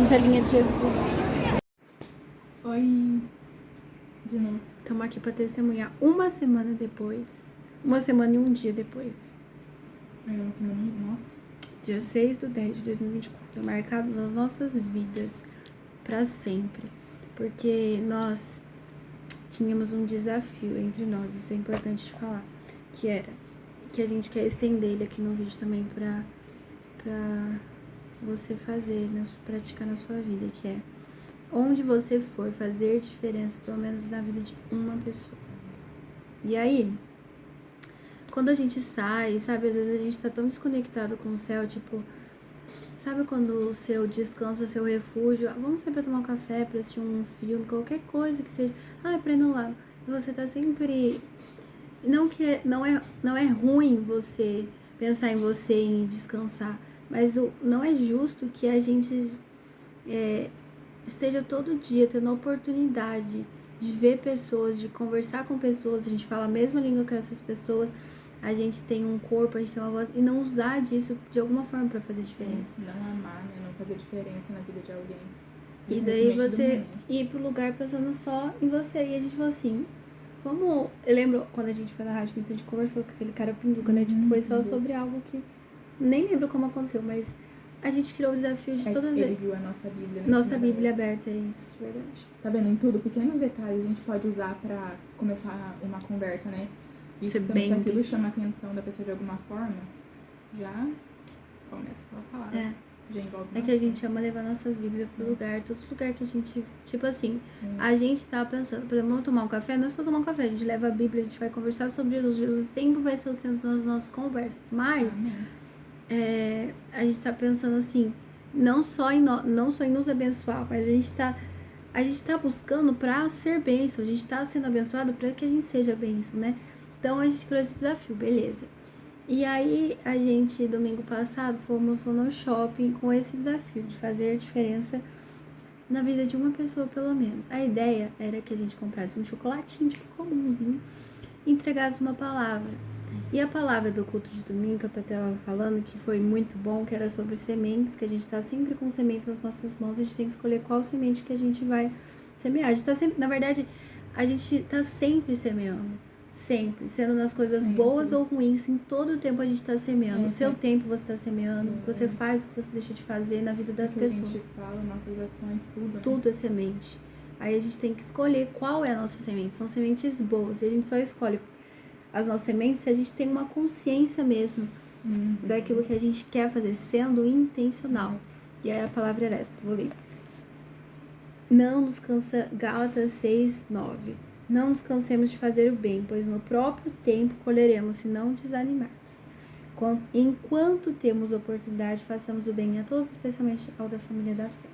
Velhinha de Jesus. Oi, de novo. Estamos aqui para testemunhar uma semana depois. Uma semana e um dia depois. Uma semana, nossa. Dia 6/10/2024. Marcado nas nossas vidas para sempre. Porque nós tínhamos um desafio entre nós. Isso é importante de falar. Que era que a gente quer estender ele aqui no vídeo também pra você fazer, praticar na sua vida, que é onde você for fazer diferença, pelo menos na vida de uma pessoa. E aí, quando a gente sai, sabe, às vezes a gente tá tão desconectado com o céu, tipo, sabe quando o seu descanso, o seu refúgio, vamos sair pra tomar um café, pra assistir um filme, qualquer coisa que seja, pra ir no lago, e você tá sempre, não é ruim você pensar em você, em descansar, mas não é justo que a gente esteja todo dia tendo a oportunidade de ver pessoas, de conversar com pessoas, a gente fala a mesma língua que essas pessoas, a gente tem um corpo, a gente tem uma voz, e não usar disso de alguma forma pra fazer diferença. Não amar, né? Não fazer diferença na vida de alguém. E daí você ir pro lugar pensando só em você. E a gente falou assim, vamos... Eu lembro quando a gente foi na rádio, a gente conversou com aquele cara pinduca, né? Tipo, foi só sobre algo que... Nem lembro como aconteceu, mas a gente criou o desafio de toda vez. Ele viu a nossa Bíblia. Nossa Bíblia aberta, é isso, verdade. Tá vendo? Em tudo, pequenos detalhes a gente pode usar pra começar uma conversa, né? E se aquilo chama a atenção da pessoa de alguma forma, já começa a falar a palavra. Já envolve que a gente ama levar nossas Bíblias pro lugar, todo lugar que a gente... Tipo assim, a gente tá pensando, por exemplo, vamos tomar um café, não é só tomar um café, a gente leva a Bíblia, a gente vai conversar sobre Jesus. Jesus sempre vai ser o centro das nossas conversas, mas... a gente tá pensando assim, não só em nos abençoar, mas a gente tá buscando pra ser bênção, a gente tá sendo abençoado pra que a gente seja bênção, né? Então a gente criou esse desafio, beleza. E aí a gente, domingo passado, fomos no shopping com esse desafio de fazer diferença na vida de uma pessoa pelo menos. A ideia era que a gente comprasse um chocolatinho, tipo comumzinho, e entregasse uma palavra. E a palavra do culto de domingo, que eu estava falando, que foi muito bom, que era sobre sementes, que a gente está sempre com sementes nas nossas mãos, a gente tem que escolher qual semente que a gente vai semear. A gente tá sempre, na verdade, a gente tá sempre semeando. Sempre, sendo nas coisas boas ou ruins, em todo o tempo a gente tá semeando. O seu tempo você tá semeando, o que você faz, o que você deixa de fazer na vida das pessoas. A gente fala, nossas ações, tudo, né? Tudo é semente. Aí a gente tem que escolher qual é a nossa semente. São sementes boas. E a gente só escolhe as nossas sementes se a gente tem uma consciência mesmo daquilo que a gente quer fazer, sendo intencional. E aí a palavra era essa, vou ler. Não nos cansa, Gálatas 6:9. Não nos cansemos de fazer o bem, pois no próprio tempo colheremos se não desanimarmos. Enquanto temos oportunidade, façamos o bem a todos, especialmente ao da família da fé.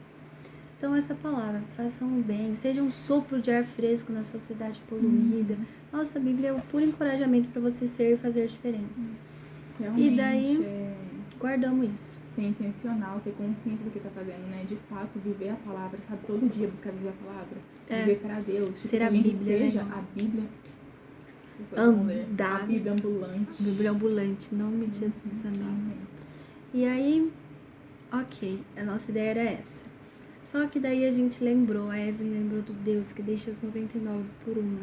Então essa palavra, façam o bem, seja um sopro de ar fresco na sociedade poluída. Nossa, a Bíblia é o puro encorajamento para você ser e fazer diferença. Realmente, e daí, guardamos isso. Ser intencional, ter consciência do que tá fazendo, né? De fato, viver a palavra, sabe? Todo dia buscar viver a palavra. Viver para Deus. Tipo, ser que a Bíblia, seja né? a Bíblia. Andar. A Bíblia ambulante. Bíblia ambulante, em nome de Jesus, amém. E aí, ok, a nossa ideia era essa. Só que daí a gente lembrou, a Evelyn lembrou do Deus que deixa as 99 por uma.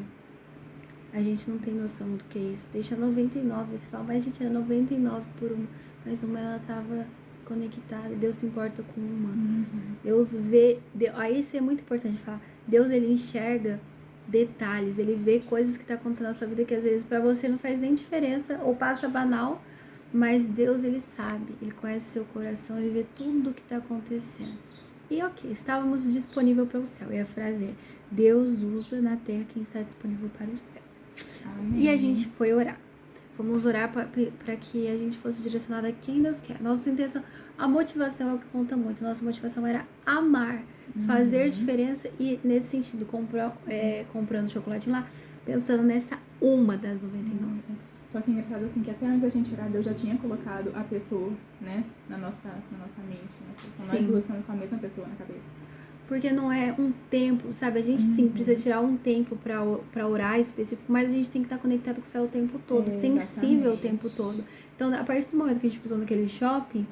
A gente não tem noção do que é isso. Deixa 99, você fala, mas gente, era 99 por uma. Mas uma ela tava desconectada. Deus se importa com uma. Deus vê. Aí isso é muito importante falar. Deus, ele enxerga detalhes. Ele vê coisas que tá acontecendo na sua vida que às vezes pra você não faz nem diferença ou passa banal. Mas Deus, ele sabe. Ele conhece o seu coração. Ele vê tudo o que tá acontecendo. E ok, estávamos disponíveis para o céu. E a frase é: Deus usa na terra quem está disponível para o céu. Amém. E a gente foi orar. Fomos orar para que a gente fosse direcionado a quem Deus quer. Nossa intenção, a motivação é o que conta muito. Nossa motivação era amar, fazer diferença. E nesse sentido, comprando chocolate lá, pensando nessa uma das 99. Só que é engraçado assim, que até antes da gente orar, Deus já tinha colocado a pessoa, né, na nossa mente. Nós duas ficamos com a mesma pessoa na cabeça. Porque não é um tempo, sabe? A gente sim precisa tirar um tempo pra orar específico, mas a gente tem que estar conectado com o céu o tempo todo, sensível o tempo todo. Então, a partir do momento que a gente pisou naquele shopping,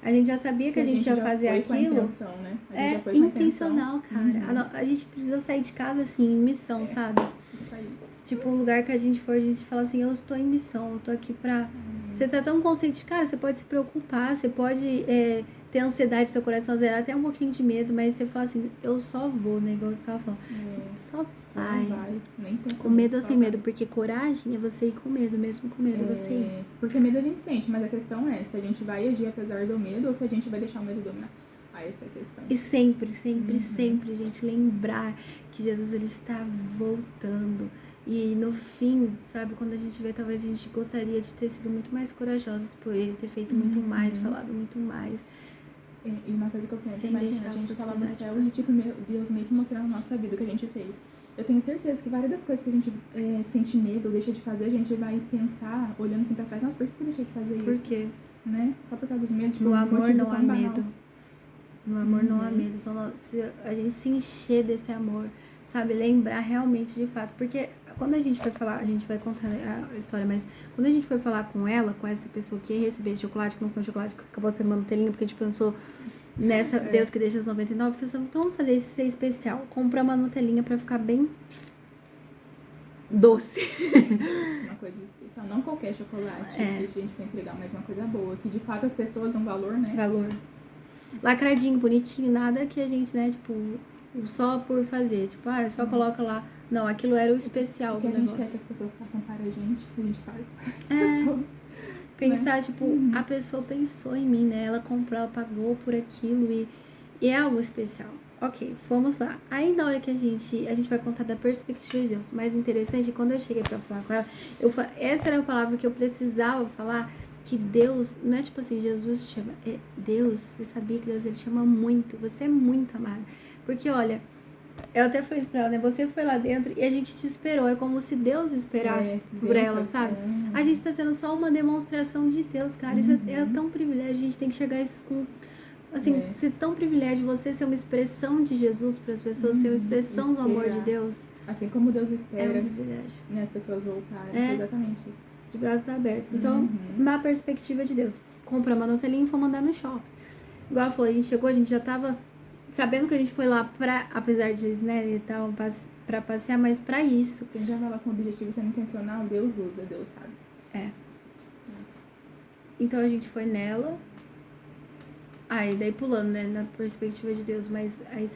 A gente já sabia que a gente ia fazer aquilo. Intenção, né? Intencional, cara. A gente precisa sair de casa, assim, em missão, sabe? Isso aí. Tipo, um lugar que a gente for, a gente fala assim, eu estou em missão, eu tô aqui pra... Você tá tão consciente, cara, você pode se preocupar, você pode ter ansiedade, seu coração zerar, até um pouquinho de medo, mas você fala assim, eu só vou, né, igual você tava falando. Só vai. Nem com medo ou sem medo, porque coragem é você ir com medo, mesmo com medo, você ir. Porque medo a gente sente, mas a questão é se a gente vai agir apesar do medo ou se a gente vai deixar o medo dominar. Essa é a questão. E sempre, gente, lembrar que Jesus, ele está voltando. E no fim, sabe, quando a gente vê, talvez a gente gostaria de ter sido muito mais corajosos por ele, ter feito muito mais, falado muito mais. E uma coisa que eu penso, imagina, a gente tá lá no céu e tipo, Deus meio que mostrando a nossa vida, o que a gente fez. Eu tenho certeza que várias das coisas que a gente sente medo ou deixa de fazer, a gente vai pensar, olhando assim pra trás, nossa, por que eu deixei de fazer isso? Por quê? Né? Só por causa de medo? Tipo, no amor não há medo. No amor não há medo. Então, se a gente se encher desse amor, sabe? Lembrar realmente de fato. Porque quando a gente foi falar, a gente vai contar a história, mas quando a gente foi falar com ela, com essa pessoa que ia receber esse chocolate, que não foi um chocolate, que acabou tendo uma Nutelinha, porque a gente pensou nessa Deus que deixa as 99, pensamos, então vamos fazer isso ser especial. Comprar uma Nutelinha pra ficar bem doce. Uma coisa especial. Não qualquer chocolate que a gente vai entregar, mas uma coisa boa. Que de fato as pessoas dão valor, né? Valor. Lacradinho, bonitinho, nada que a gente, né, tipo, só por fazer. Tipo, só coloca lá. Não, aquilo era o especial. O que a gente quer que as pessoas façam para a gente, que a gente faz para as pessoas. Pensar, né? Tipo, a pessoa pensou em mim, né? Ela comprou, ela pagou por aquilo e é algo especial. Ok, vamos lá. Aí na hora que a gente vai contar da perspectiva de Deus. Mais interessante, quando eu cheguei pra falar com ela, essa era a palavra que eu precisava falar, que Deus, não é tipo assim, Jesus te ama, é Deus, você sabia que Deus, ele te ama muito, você é muito amada. Porque olha, eu até falei isso pra ela, né? Você foi lá dentro e a gente te esperou. É como se Deus esperasse por Deus ela, sabe? A gente tá sendo só uma demonstração de Deus, cara. Isso é tão privilégio. A gente tem que chegar a isso com... Assim, ser tão privilégio você ser uma expressão de Jesus para as pessoas, ser uma expressão do amor de Deus. Assim como Deus espera, é um privilégio. Né, as pessoas voltarem. Exatamente isso. De braços abertos. Então, na perspectiva de Deus, compramos a Nutelinha e fomos andar no shopping. Igual ela falou, a gente chegou, a gente já tava sabendo que a gente foi lá pra, apesar de, né, pra passear, mas pra isso. Quem já vai lá com o objetivo sendo intencional, Deus usa, Deus sabe. Então a gente foi nela. Aí daí pulando, né, na perspectiva de Deus, mas aí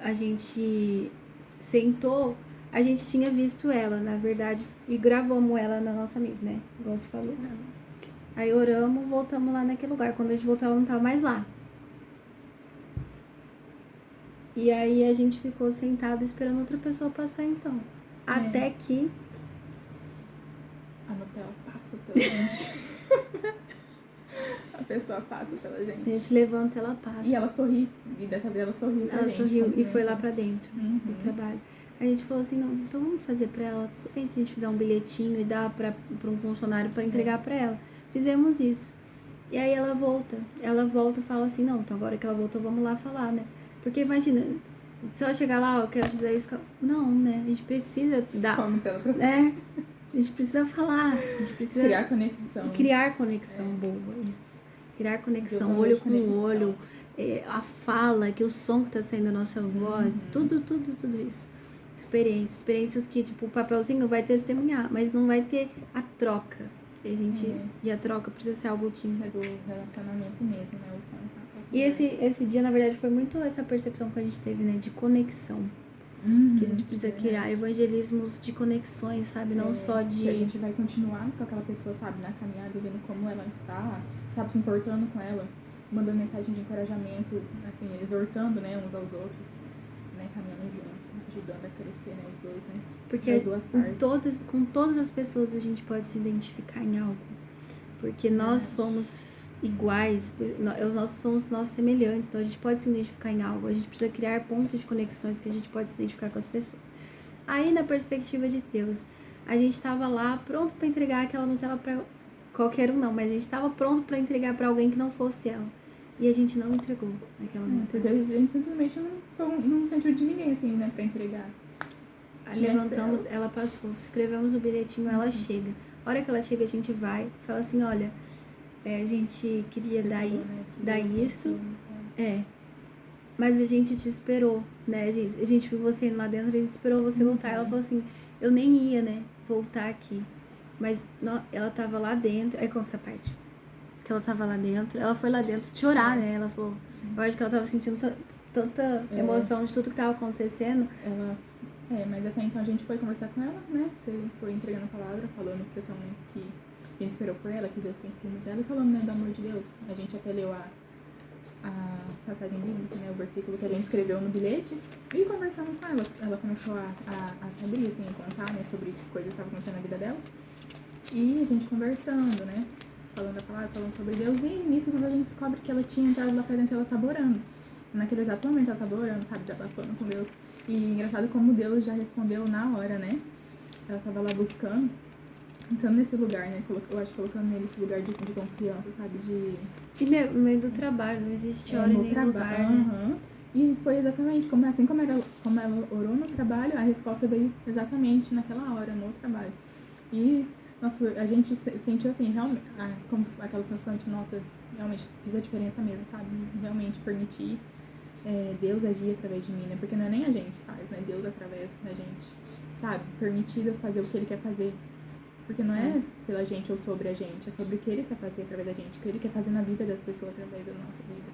a gente sentou, a gente tinha visto ela, na verdade, e gravamos ela na nossa mente, né, igual você falou. Aí oramos, voltamos lá naquele lugar, quando a gente voltou ela não tava mais lá. E aí a gente ficou sentado esperando outra pessoa passar então, até que... A Nutella passa pela gente. A pessoa passa pela gente. A gente levanta, ela passa. E ela sorri. E dessa vez ela sorriu pra gente. Ela sorriu e foi lá pra dentro do trabalho. A gente falou assim, não, então vamos fazer pra ela. Tudo bem se a gente fizer um bilhetinho e dar pra um funcionário pra entregar pra ela. Fizemos isso. E aí ela volta e fala assim, não, então agora que ela voltou, vamos lá falar, né? Porque imagina, se ela chegar lá, eu quero te dizer isso. Não, né? A gente precisa dar... Como tela pra você. A gente precisa falar. A gente precisa... Criar conexão. Criar conexão boa, isso. Criar conexão, olho com olho, a fala, que o som que tá saindo da nossa voz, tudo isso. Experiências que, tipo, o papelzinho vai testemunhar, mas não vai ter a troca. E a troca precisa ser algo que... É do relacionamento mesmo, né? O contato. E esse dia, na verdade, foi muito essa percepção que a gente teve, né? De conexão. Que a gente precisa criar evangelismos de conexões, sabe? Não só de... Que a gente vai continuar com aquela pessoa, sabe? Na caminhada, vendo como ela está, sabe? Se importando com ela, mandando mensagem de encorajamento, assim, exortando, né? Uns aos outros, né? Caminhando junto, ajudando a crescer, né? Os dois, né? Porque as duas partes. Com todas as pessoas a gente pode se identificar em algo. Porque nós somos iguais, nós somos nossos semelhantes, então a gente pode se identificar em algo, a gente precisa criar pontos de conexões que a gente pode se identificar com as pessoas. Aí, na perspectiva de Deus, a gente estava lá pronto para entregar aquela Nutella para qualquer um, não, mas a gente estava pronto para entregar para alguém que não fosse ela. E a gente não entregou aquela Nutella. Porque a gente simplesmente não sentiu de ninguém, assim, né, para entregar. Aí levantamos, ela passou, escrevemos o bilhetinho, ela chega. A hora que ela chega, a gente vai, fala assim, olha... a gente queria Você dar, falou, né, que dar Deus tem isso. ciúmes, né? Mas a gente te esperou, né? A gente viu você indo lá dentro, a gente esperou você voltar. Ela falou assim, eu nem ia, né, voltar aqui. Mas ela tava lá dentro. Aí conta essa parte. Que ela tava lá dentro. Ela foi lá dentro chorar, né? Ela falou, eu acho que ela tava sentindo tanta emoção de tudo que tava acontecendo. Mas até então a gente foi conversar com ela, né? Você foi entregando a palavra, falando questão que a gente esperou por ela, que Deus tem ciúmes dela, e falando, né, do amor de Deus. A gente até leu a passagem bíblica, né, o versículo que a gente escreveu no bilhete, e conversamos com ela. Ela começou a se abrir, assim, a contar, né, sobre coisas que estavam acontecendo na vida dela. E a gente conversando, né, falando a palavra, falando sobre Deus, e nisso quando a gente descobre que ela tinha entrado lá pra dentro, ela tava orando. Naquele exato momento ela tava orando, sabe, desabafando com Deus. E engraçado como Deus já respondeu na hora, né? Ela tava lá buscando, entrando nesse lugar, né? Eu acho que colocando nele esse lugar de confiança, sabe? E no meio do trabalho, não existe hora em nenhum lugar, né? E foi exatamente como ela orou no trabalho, a resposta veio exatamente naquela hora, no trabalho. E nossa, a gente sentiu assim, realmente, como aquela sensação de, nossa, realmente fiz a diferença mesmo, sabe? Realmente permitir Deus agir através de mim, né? Porque não é nem a gente que faz, né? Deus através da gente, sabe? Permitir Deus fazer o que Ele quer fazer. Porque não é pela gente ou sobre a gente, é sobre o que Ele quer fazer através da gente, o que Ele quer fazer na vida das pessoas através da nossa vida.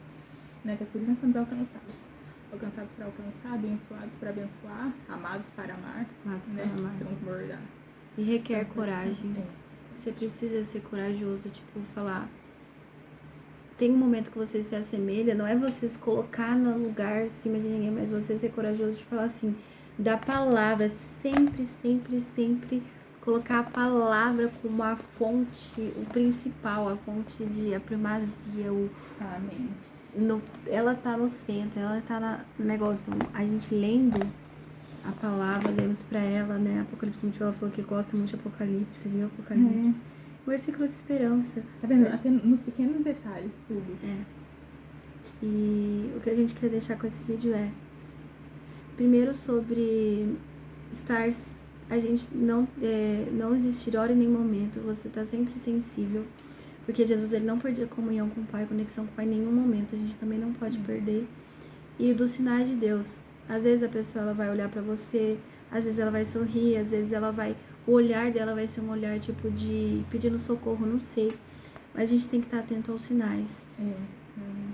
Né? Até por isso nós somos alcançados. Alcançados para alcançar, abençoados para abençoar, amados para amar, né? Transbordar. E requer coragem. Você precisa ser corajoso, tipo, falar. Tem um momento que você se assemelha, não é você se colocar no lugar acima de ninguém, mas você ser corajoso de falar assim, da palavra, sempre, sempre, sempre colocar a palavra como a fonte, o principal, a fonte de a primazia, Amém. Ela tá no centro, ela tá no negócio. A gente lendo a palavra, lemos pra ela, né? Apocalipse 21, ela falou que gosta muito de Apocalipse, viu? Apocalipse. Versículo de esperança. Tá vendo? Até nos pequenos detalhes, tudo. E o que a gente queria deixar com esse vídeo primeiro sobre estar, a gente não existir hora em nenhum momento, você tá sempre sensível, porque Jesus, ele não perdia comunhão com o Pai, conexão com o Pai em nenhum momento, a gente também não pode perder. E dos sinais de Deus, às vezes a pessoa ela vai olhar pra você, às vezes ela vai sorrir, às vezes o olhar dela vai ser um olhar tipo de pedindo socorro, não sei, mas a gente tem que estar atento aos sinais.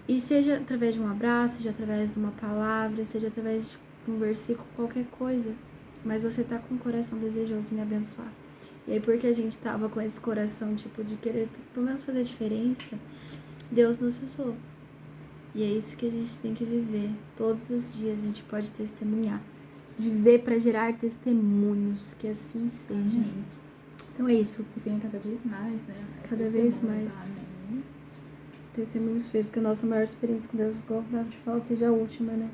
E seja através de um abraço, seja através de uma palavra, seja através de um versículo, qualquer coisa, mas você tá com o coração desejoso em abençoar. E aí, porque a gente tava com esse coração, tipo, de querer pelo menos fazer diferença, Deus nos usou. E é isso que a gente tem que viver. Todos os dias a gente pode testemunhar. Viver para gerar testemunhos, que assim seja. Amém. Então é isso. E tem cada vez mais, né? Cada vez mais. Amém. Testemunhos feitos, que a nossa maior experiência com Deus, igual a gente fala, seja a última, né?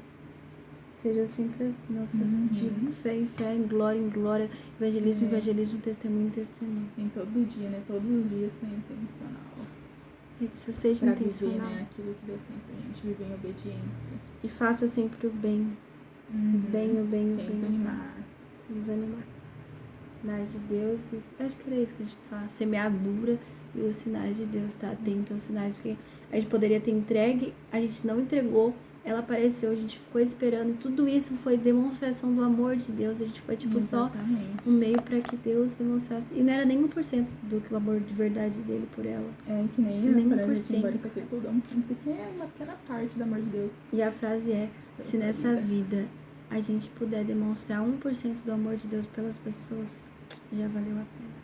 Seja sempre assim, nossa, de fé em fé, em glória, evangelismo, evangelismo, testemunho em testemunho. Em todo dia, né? Todos os dias ser intencional. Isso, seja pra intencional. Viver, né? Aquilo que Deus tem pra gente, viver em obediência. E faça sempre o bem. O bem. Sem desanimar. Sem desanimar. Sinais de Deus, acho que era isso que a gente fala, semeadura e os sinais de Deus, tá atento aos sinais, porque a gente poderia ter entregue, a gente não entregou, ela apareceu, a gente ficou esperando, e tudo isso foi demonstração do amor de Deus, a gente foi tipo Exatamente. só um meio para que Deus demonstrasse, e não era nem 1% do que o amor de verdade dele por ela. Que nem Nem quando a 1%. gente embora isso aqui tudo, uma pequena parte do amor de Deus. E a frase se nessa vida a gente puder demonstrar 1% do amor de Deus pelas pessoas, já valeu a pena.